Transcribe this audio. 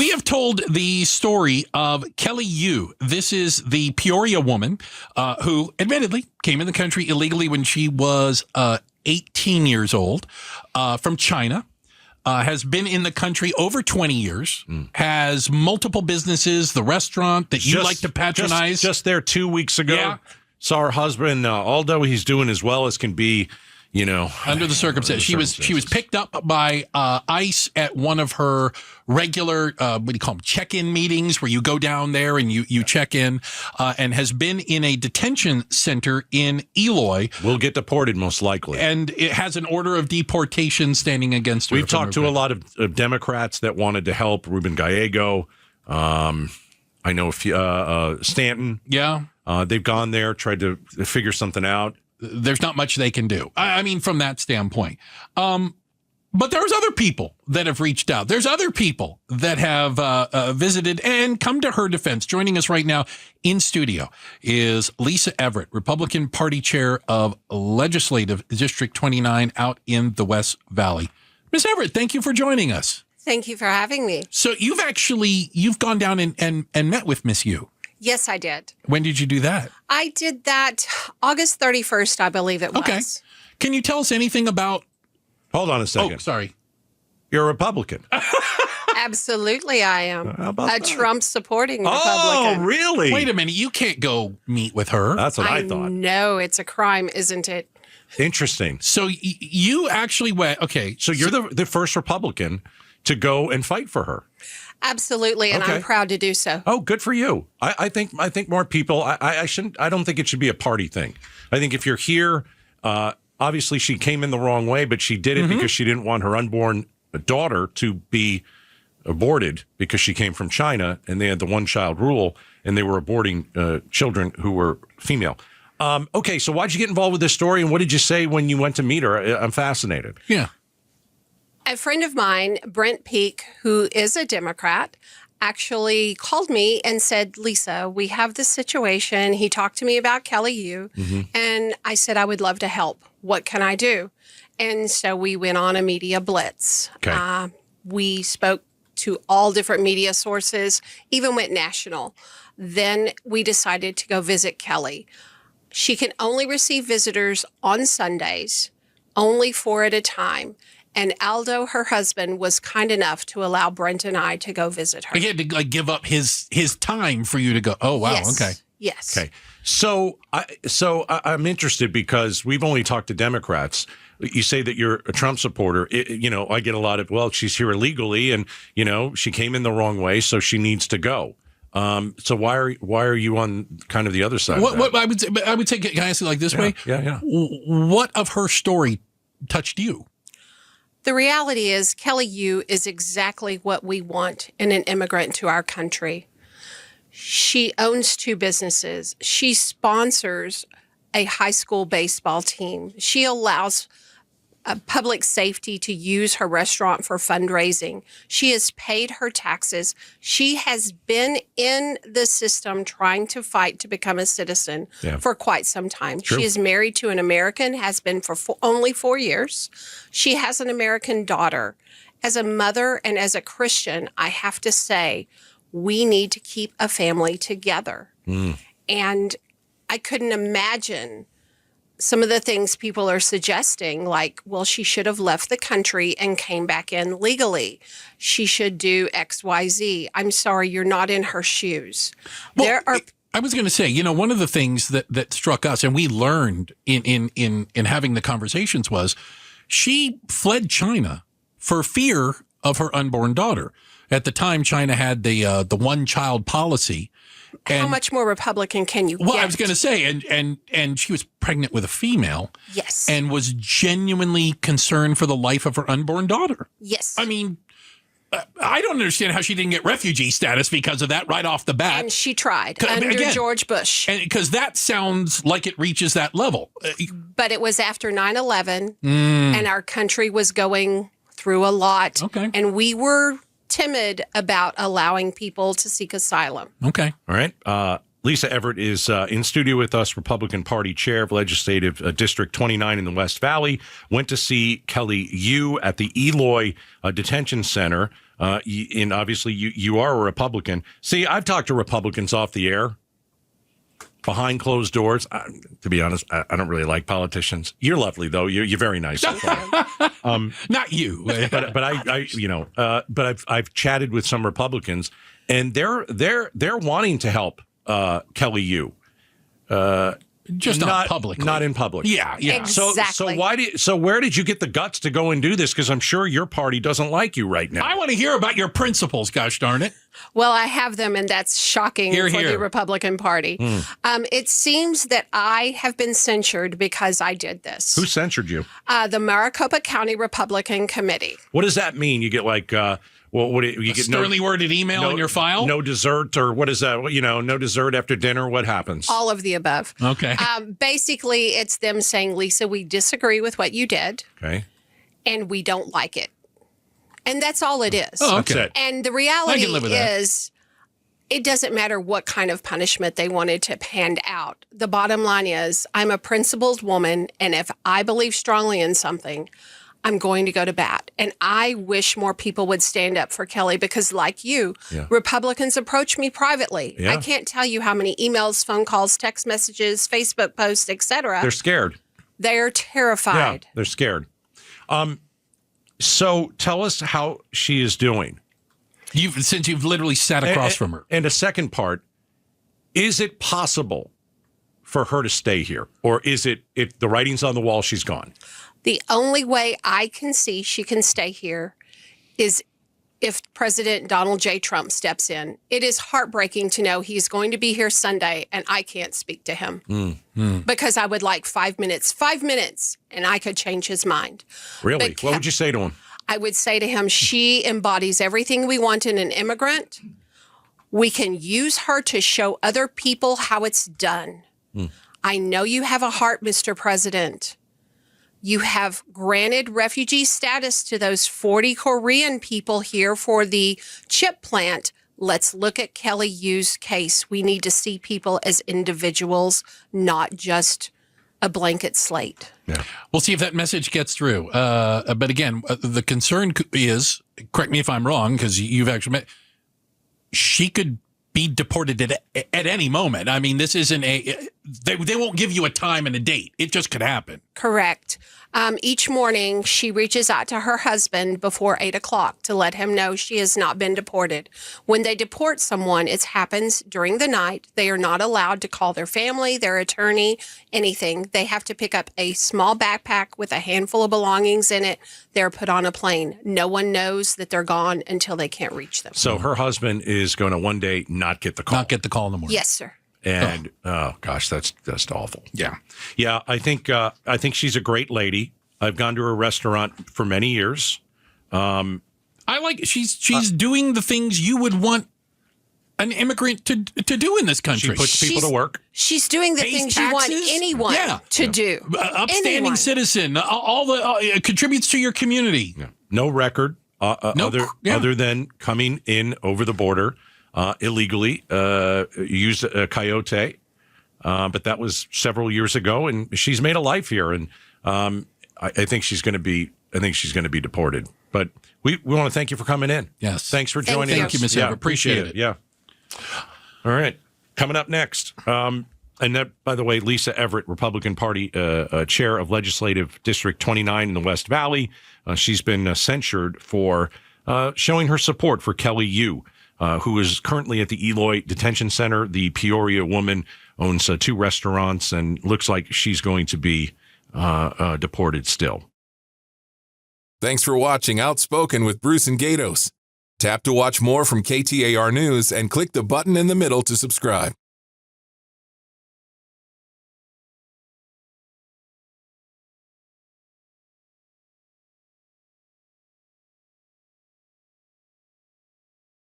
We have told the story of Kelly Yu. This is the Peoria woman who admittedly came in the country illegally when she was 18 years old from China. Has been in the country over 20 years, has multiple businesses, the restaurant that you like to patronize. Just there 2 weeks ago. Yeah. Saw her husband, although he's doing as well as can be, under the circumstances. She was picked up by ICE at one of her regular, what do you call them, check-in meetings where you go down there and you check in, and has been in a detention center in Eloy. Will get deported most likely. And it has an order of deportation standing against her. We've talked to a lot of Democrats that wanted to help. Ruben Gallego, I know Stanton. Yeah. They've gone there, tried to figure something out. There's not much they can do. I mean, from that standpoint. But there's other people that have reached out. There's other people that have visited and come to her defense. Joining us right now in studio is Felisa Everett, Republican Party Chair of Legislative District 29 out in the West Valley. Ms. Everett, thank you for joining us. Thank you for having me. So you've gone down and met with Miss Yu. Yes, I did. When did you do that? I did that August 31st, I believe it was. Okay. Can you tell us anything about... Hold on a second. Oh, sorry. You're a Republican. Absolutely, I am. How about that? Trump-supporting Oh, Republican. really? Wait a minute. You can't go meet with her. That's what I thought. No, it's a crime, isn't it? Interesting. So you actually went... Okay. So you're the first Republican to go and fight for her. Absolutely, and I'm proud to do so. Oh, good for you. I think more people. I don't think it should be a party thing. I think if you're here, obviously she came in the wrong way, but she did it because she didn't want her unborn daughter to be aborted because she came from China and they had the one-child rule and they were aborting children who were female. Okay, so why'd you get involved with this story and what did you say when you went to meet her? I'm fascinated. Yeah. A friend of mine, Brent Peake, who is a Democrat, actually called me and said, Lisa, we have this situation. He talked to me about Kelly Yu, and I said, I would love to help. What can I do? And so we went on a media blitz. Okay. We spoke to all different media sources, even went national. Then we decided to go visit Kelly. She can only receive visitors on Sundays, only 4 at a time. And Aldo, her husband, was kind enough to allow Brent and I to go visit her. He had to give up his time for you to go. Oh, wow. Yes. Okay. Yes. Okay. So I'm interested because we've only talked to Democrats. You say that you're a Trump supporter. I get a lot of, well, she's here illegally and, she came in the wrong way, so she needs to go. So why are you on kind of the other side? What I would say, can I ask it like this way? Yeah. What of her story touched you? The reality is Kelly Yu is exactly what we want in an immigrant to our country. She owns 2 businesses. She sponsors a high school baseball team. She allows public safety to use her restaurant for fundraising. She has paid her taxes. She has been in the system trying to fight to become a citizen for quite some time. True. She is married to an American, has been for only 4 years. She has an American daughter. As a mother and as a Christian, I have to say, we need to keep a family together. And I couldn't imagine some of the things people are suggesting, like, well, she should have left the country and came back in legally. She should do X, Y, Z. I'm sorry, you're not in her shoes. Well, I was going to say, one of the things that struck us and we learned in having the conversations was she fled China for fear of her unborn daughter. At the time, China had the one-child policy. And how much more Republican can you get? Well, I was going to say, and she was pregnant with a female. Yes. And was genuinely concerned for the life of her unborn daughter. Yes. I mean, I don't understand how she didn't get refugee status because of that right off the bat. And she tried under George Bush. Because that sounds like it reaches that level. But it was after 9/11, and our country was going through a lot. Okay. And we were timid about allowing people to seek asylum. Okay. All right. Felisa Everett is in studio with us, Republican Party Chair of Legislative District 29 in the West Valley. Went to see Kelly Yu at the Eloy Detention Center. And obviously you are a Republican. See, I've talked to Republicans off the air, behind closed doors. To be honest, I don't really like politicians. You're lovely though. You're very nice. So far. Not you, but I've chatted with some Republicans, and they're wanting to help Kelly Yu. Just not publicly. Not in public. Yeah. Exactly. So where did you get the guts to go and do this? Because I'm sure your party doesn't like you right now. I want to hear about your principles, gosh darn it. Well, I have them, and that's shocking Hear, for hear. the Republican Party. It seems that I have been censured because I did this. Who censored you? The Maricopa County Republican Committee. What does that mean? You get like, what do you get? Sternly worded email in your file? No dessert, or what is that? No dessert after dinner. What happens? All of the above. Okay. Basically, it's them saying, Lisa, we disagree with what you did, Okay. and we don't like it. And that's all it is. Oh, That's okay. it. And the reality I can live with that. is, it doesn't matter what kind of punishment they wanted to hand out. The bottom line is, I'm a principled woman, and if I believe strongly in something, I'm going to go to bat. And I wish more people would stand up for Kelly because, like you, Republicans approach me privately. Yeah. I can't tell you how many emails, phone calls, text messages, Facebook posts, etc. They're scared. They're terrified. Yeah, they're scared. So tell us how she is doing. Since you've literally sat across from her. And a second part, is it possible for her to stay here? Or is it, if the writing's on the wall, she's gone? The only way I can see she can stay here is if President Donald J. Trump steps in. It is heartbreaking to know he's going to be here Sunday and I can't speak to him because I would like 5 minutes, and I could change his mind. Really? But What would you say to him? I would say to him, she embodies everything we want in an immigrant. We can use her to show other people how it's done. I know you have a heart, Mr. President. You have granted refugee status to those 40 Korean people here for the chip plant. Let's look at Kelly Yu's case. We need to see people as individuals, not just a blanket slate. Yeah. We'll see if that message gets through. But again, the concern is, correct me if I'm wrong, because you've actually met, she could be deported at any moment. I mean, this isn't they won't give you a time and a date. It just could happen. Correct. Each morning, she reaches out to her husband before 8 o'clock to let him know she has not been deported. When they deport someone, it happens during the night. They are not allowed to call their family, their attorney, anything. They have to pick up a small backpack with a handful of belongings in it. They're put on a plane. No one knows that they're gone until they can't reach them. So her husband is going to one day not get the call. Not get the call in the morning. Yes, sir. And oh gosh, that's awful. Yeah. Yeah, I think she's a great lady. I've gone to her restaurant for many years. I like she's doing the things you would want an immigrant to do in this country. She puts people to work. She's doing the Pays things you want taxes? anyone Yeah. to do. Upstanding Anyone. citizen, all the contributes to your community. Yeah. No record other than coming in over the border illegally. Used a coyote, but that was several years ago, and she's made a life here. And I think she's going to be. I think she's going to be deported. But we want to thank you for coming in. Yes. Thanks for Thank joining you. us. Thank you, Ms. Yeah, Everett. Appreciate it. Yeah. All right. Coming up next. And that, by the way, Lisa Everett, Republican Party chair of Legislative District 29 in the West Valley. She's been censured for showing her support for Kelly Yu, who is currently at the Eloy Detention Center. The Peoria woman owns 2 restaurants and looks like she's going to be deported still. Thanks for watching Outspoken with Bruce and Gaydos. Tap to watch more from KTAR News and click the button in the middle to subscribe.